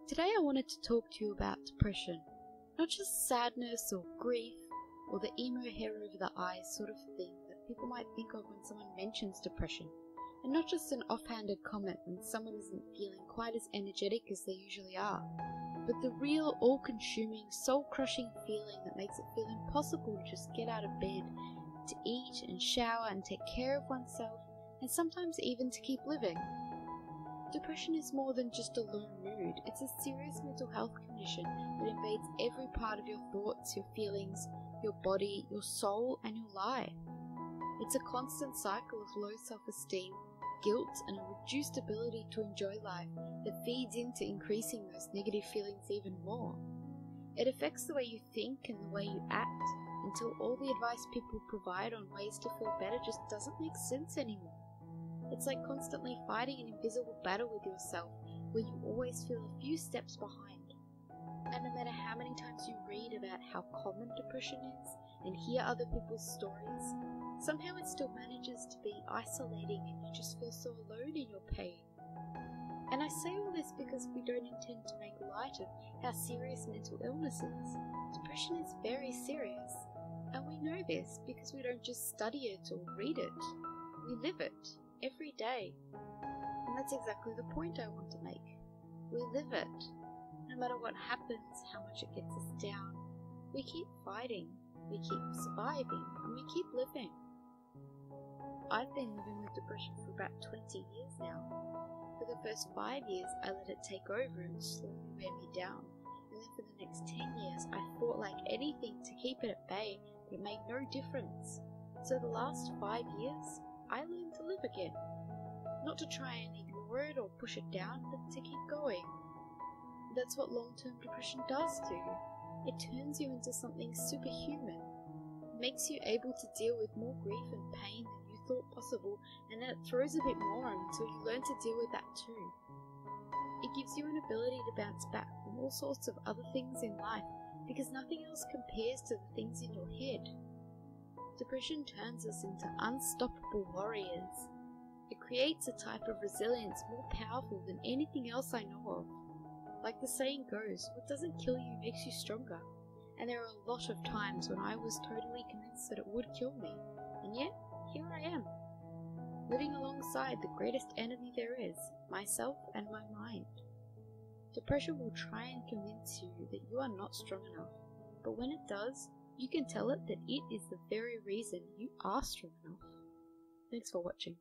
Today I wanted to talk to you about depression. Not just sadness or grief or the emo hair over the eyes sort of thing that people might think of when someone mentions depression. And not just an offhanded comment when someone isn't feeling quite as energetic as they usually are. But the real all-consuming, soul-crushing feeling that makes it feel impossible to just get out of bed, to eat and shower and take care of oneself, and sometimes even to keep living. Depression is more than just a low mood. It's a serious mental health condition that invades every part of your thoughts, your feelings, your body, your soul, and your life. It's a constant cycle of low self-esteem, guilt, and a reduced ability to enjoy life that feeds into increasing those negative feelings even more. It affects the way you think and the way you act, until all the advice people provide on ways to feel better just doesn't make sense anymore. It's like constantly fighting an invisible battle with yourself, where you always feel a few steps behind. And no matter how many times you read about how common depression is and hear other people's stories, somehow it still manages to be isolating and you just feel so alone in your pain. And I say all this because we don't intend to make light of how serious mental illness is. Depression is very serious, and we know this because we don't just study it or read it, we live it every day. And that's exactly the point I want to make. We live it. No matter what happens, how much it gets us down, we keep fighting, we keep surviving, and we keep living. I've been living with depression for about 20 years now. For the first 5 years, I let it take over and slowly wear me down. And then for the next 10 years, I fought like anything to keep it at bay, but it made no difference. So the last 5 years, I learned to live again. Not to try and ignore it or push it down, but to keep going. That's what long-term depression does to you. It turns you into something superhuman. It makes you able to deal with more grief and pain than you thought possible, and then it throws a bit more on until you learn to deal with that too. It gives you an ability to bounce back from all sorts of other things in life, because nothing else compares to the things in your head. Depression turns us into unstoppable warriors. It creates a type of resilience more powerful than anything else I know of. Like the saying goes, what doesn't kill you makes you stronger. And there are a lot of times when I was totally convinced that it would kill me. And yet, here I am, living alongside the greatest enemy there is, myself and my mind. Depression will try and convince you that you are not strong enough, but when it does, you can tell it that it is the very reason you are strong enough. Thanks for watching.